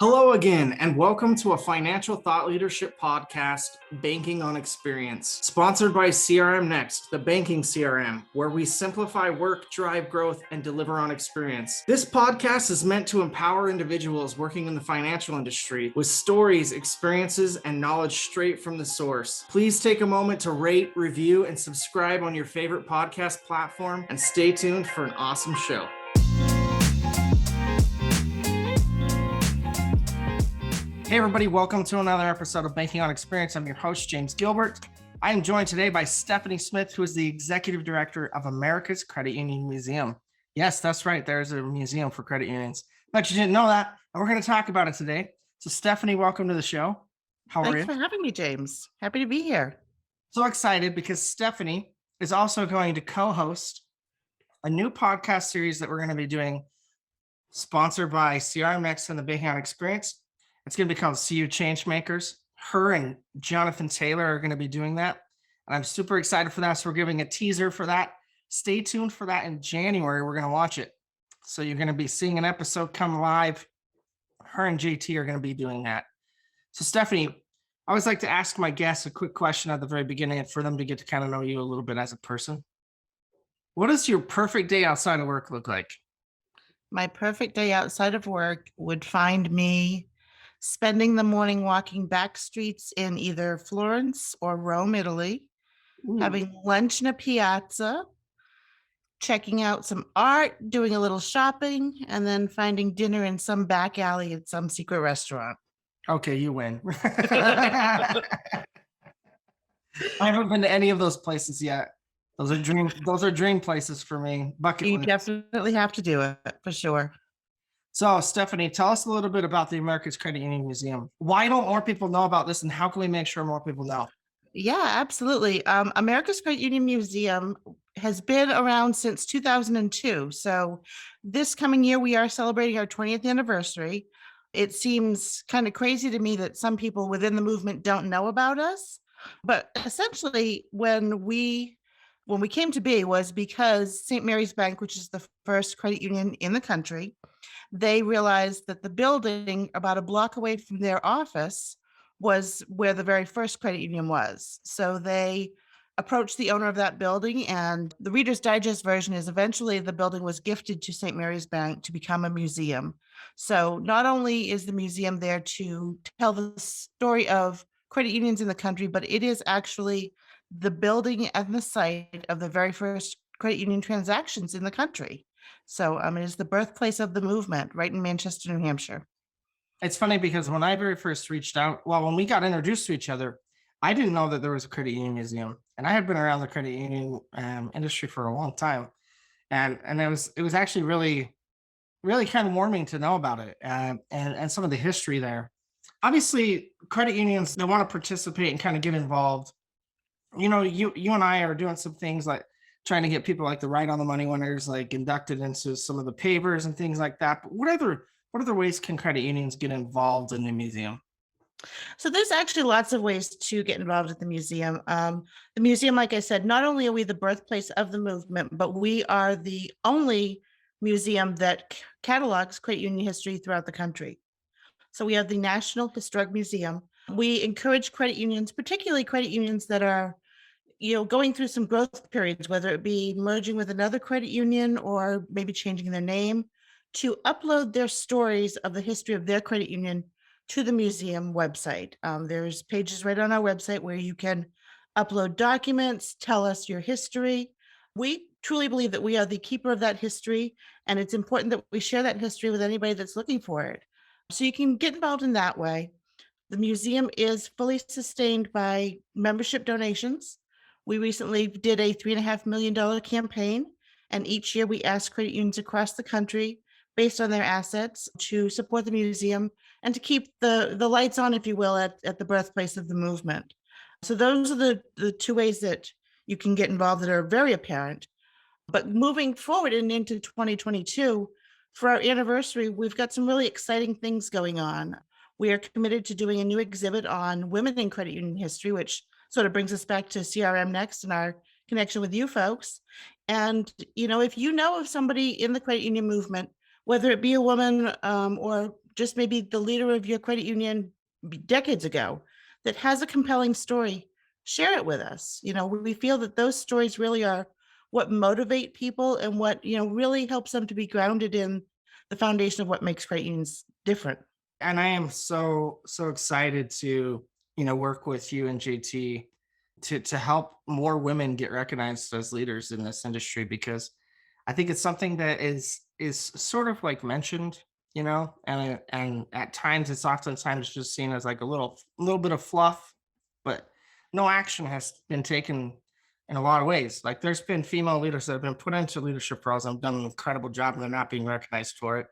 Hello again, and welcome to a financial thought leadership podcast, Banking on Experience, sponsored by CRMNEXT, the banking CRM, where we simplify work, drive growth, and deliver on experience. This podcast is meant to empower individuals working in the financial industry with stories, experiences, and knowledge straight from the source. Please take a moment to rate, review, and subscribe on your favorite podcast platform, and stay tuned for an awesome show. Hey everybody, welcome to another episode of Banking on Experience. I'm your host, James Gilbert. I am joined today by Stephanie Smith, who is the Executive Director of America's Credit Union Museum. Yes, that's right. There's a museum for credit unions. But you didn't know that, and we're going to talk about it today. So Stephanie, welcome to the show. How are you? Thanks for having me, James. Happy to be here. So excited because Stephanie is also going to co-host a new podcast series that we're going to be doing, sponsored by CRMNEXT and the Banking on Experience. It's going to be called CU Changemakers. Her and Jonathan Taylor are going to be doing that. And I'm super excited for that. So we're giving a teaser for that. Stay tuned for that in January. We're going to watch it. So you're going to be seeing an episode come live. Her and JT are going to be doing that. So Stephanie, I always like to ask my guests a quick question at the very beginning for them to get to kind of know you a little bit as a person. What does your perfect day outside of work look like? My perfect day outside of work would find me spending the morning walking back streets in either Florence or Rome, Italy, having lunch in a piazza, checking out some art, doing a little shopping, and then finding dinner in some back alley at some secret restaurant. Okay, you win. I haven't been to any of those places yet. Those are dream places for me. Bucket You list. definitely have to do it for sure. So, Stephanie, tell us a little bit about the America's Credit Union Museum. Why don't more people know about this, and how can we make sure more people know? Yeah, absolutely. America's Credit Union Museum has been around since 2002. So this coming year, we are celebrating our 20th anniversary. It seems kind of crazy to me that some people within the movement don't know about us. But essentially, when we came to be was because St. Mary's Bank, which is the first credit union in the country, they realized that the building about a block away from their office was where the very first credit union was. So they approached the owner of that building, and the Reader's Digest version is eventually the building was gifted to St. Mary's Bank to become a museum. So not only is the museum there to tell the story of credit unions in the country, but it is actually the building and the site of the very first credit union transactions in the country. So it is the birthplace of the movement right in Manchester, New Hampshire. It's funny because when I very first reached out, when we got introduced to each other, I didn't know that there was a credit union museum, and I had been around the credit union industry for a long time, and it was actually really kind of warming to know about it and some of the history there. Obviously, credit unions, they want to participate and kind of get involved. You know, you and I are doing some things like trying to get people like the Right on the Money winners like inducted into some of the pavers and things like that. But what other ways can credit unions get involved in the museum? So there's actually lots of ways to get involved at the museum. The museum, like I said, not only are we the birthplace of the movement, but we are the only museum that catalogs credit union history throughout the country. So we have the National Historic Museum. We encourage credit unions, particularly credit unions that are going through some growth periods, whether it be merging with another credit union or maybe changing their name, to upload their stories of the history of their credit union to the museum website. There's pages right on our website where you can upload documents, tell us your history. We truly believe that we are the keeper of that history, and it's important that we share that history with anybody that's looking for it. So you can get involved in that way. The museum is fully sustained by membership donations. We recently did a $3.5 million campaign, and each year we ask credit unions across the country, based on their assets, to support the museum and to keep the lights on, if you will, at the birthplace of the movement. So those are the two ways that you can get involved that are very apparent. But moving forward and into 2022, for our anniversary, we've got some really exciting things going on. We are committed to doing a new exhibit on women in credit union history, which sort of brings us back to CRMNEXT and our connection with you folks. And, if you know of somebody in the credit union movement, whether it be a woman or just maybe the leader of your credit union decades ago that has a compelling story, share it with us. We feel that those stories really are what motivate people and what, really helps them to be grounded in the foundation of what makes credit unions different. And I am so excited to work with you and JT to help more women get recognized as leaders in this industry, because I think it's something that is sort of like mentioned, and at times it's oftentimes just seen as like a little bit of fluff, but no action has been taken in a lot of ways. Like there's been female leaders that have been put into leadership roles and done an incredible job, and they're not being recognized for it.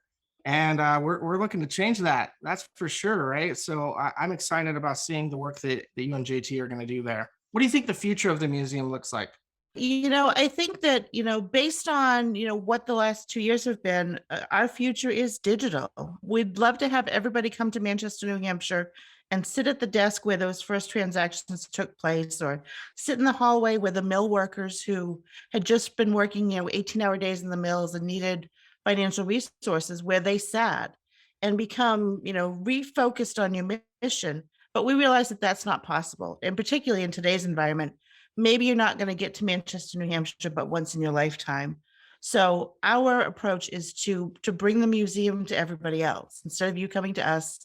And we're looking to change that. That's for sure, right? So I'm excited about seeing the work that you and JT are going to do there. What do you think the future of the museum looks like? I think that, based on, what the last 2 years have been, our future is digital. We'd love to have everybody come to Manchester, New Hampshire and sit at the desk where those first transactions took place, or sit in the hallway where the mill workers who had just been working, 18-hour days in the mills and needed financial resources, where they sat and become, refocused on your mission. But we realize that that's not possible. And particularly in today's environment, maybe you're not going to get to Manchester, New Hampshire, but once in your lifetime. So our approach is to bring the museum to everybody else. Instead of you coming to us,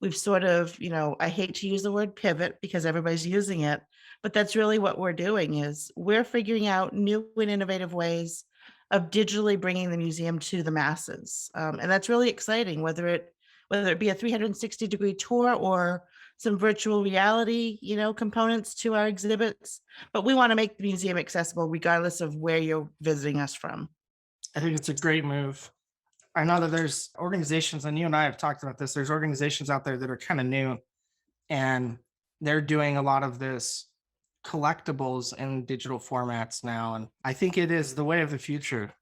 we've sort of, I hate to use the word pivot because everybody's using it, but that's really what we're doing. Is we're figuring out new and innovative ways of digitally bringing the museum to the masses. And that's really exciting, whether it be a 360-degree tour or some virtual reality, components to our exhibits. But we want to make the museum accessible regardless of where you're visiting us from. I think it's a great move. I know that there's organizations, and you and I have talked about this, there's organizations out there that are kind of new, and they're doing a lot of this collectibles in digital formats now. And I think it is the way of the future,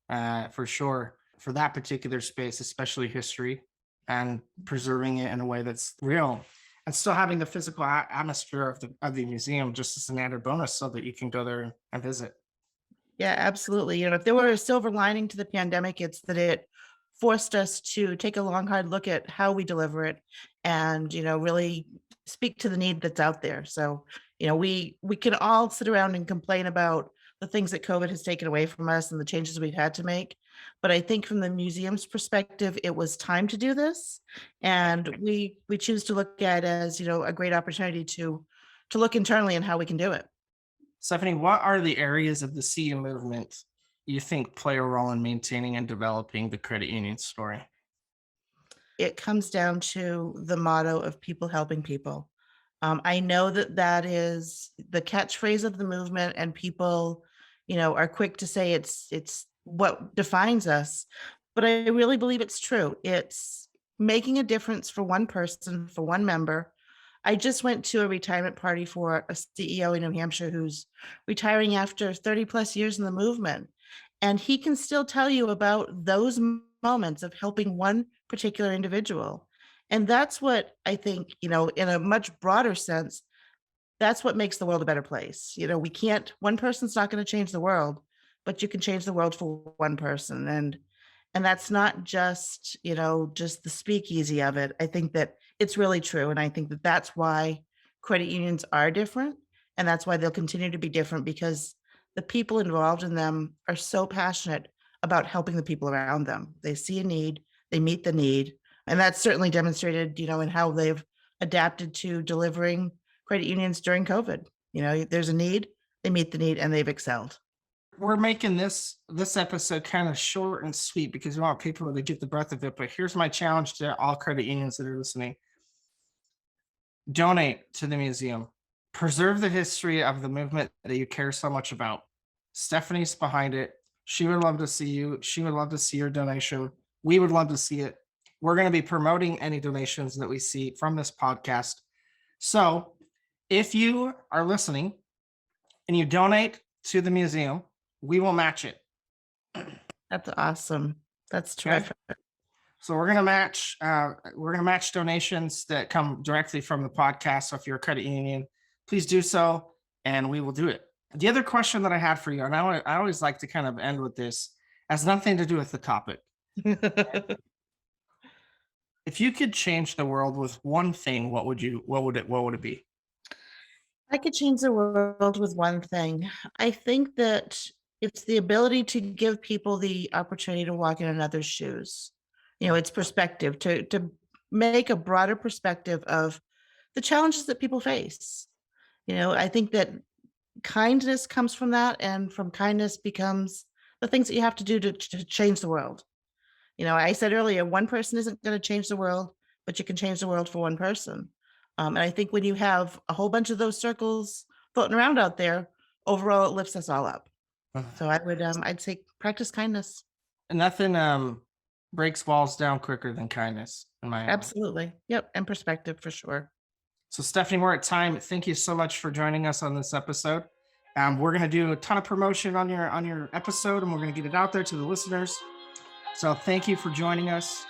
for sure, for that particular space, especially history, and preserving it in a way that's real, and still having the physical atmosphere of the museum just as an added bonus so that you can go there and visit. Yeah, absolutely. If there were a silver lining to the pandemic, it's that it forced us to take a long, hard look at how we deliver it and, really speak to the need that's out there. So, we can all sit around and complain about the things that COVID has taken away from us and the changes we've had to make. But I think from the museum's perspective, it was time to do this. And we choose to look at it as, a great opportunity to look internally and how we can do it. Stephanie, what are the areas of the CU movement you think play a role in maintaining and developing the credit union story? It comes down to the motto of people helping people. I know that that is the catchphrase of the movement, and people, are quick to say it's what defines us. But I really believe it's true. It's making a difference for one person, for one member. I just went to a retirement party for a CEO in New Hampshire who's retiring after 30 plus years in the movement. And he can still tell you about those moments of helping one particular individual. And that's what I think, in a much broader sense, that's what makes the world a better place. One person's not going to change the world, but you can change the world for one person. And that's not just, just the speakeasy of it. I think that it's really true. And I think that that's why credit unions are different. And that's why they'll continue to be different, because the people involved in them are so passionate about helping the people around them. They see a need, they meet the need. And that's certainly demonstrated, in how they've adapted to delivering credit unions during COVID. There's a need, they meet the need, and they've excelled. We're making this episode kind of short and sweet because we want people to get the breadth of it. But here's my challenge to all credit unions that are listening: donate to the museum, preserve the history of the movement that you care so much about. Stephanie's behind it. She would love to see you. She would love to see your donation. We would love to see it. We're going to be promoting any donations that we see from this podcast. So if you are listening and you donate to the museum, we will match it. That's awesome. That's Okay. terrific. So we're gonna match donations that come directly from the podcast. So if you're a credit union, please do so, and we will do it. The other question that I had for you, and I always like to kind of end with this, has nothing to do with the topic. If you could change the world with one thing, what would it be? I could change the world with one thing. I think that it's the ability to give people the opportunity to walk in another's shoes. It's perspective to make a broader perspective of the challenges that people face. I think that kindness comes from that, and from kindness becomes the things that you have to do to change the world. I said earlier, one person isn't going to change the world, but you can change the world for one person. And I think when you have a whole bunch of those circles floating around out there, overall, it lifts us all up. So I'd say practice kindness. Nothing breaks walls down quicker than kindness in my eyes. Absolutely. Yep. And perspective for sure. So, Stephanie, we're at time. Thank you so much for joining us on this episode. We're gonna do a ton of promotion on your episode, and we're gonna get it out there to the listeners. So, thank you for joining us.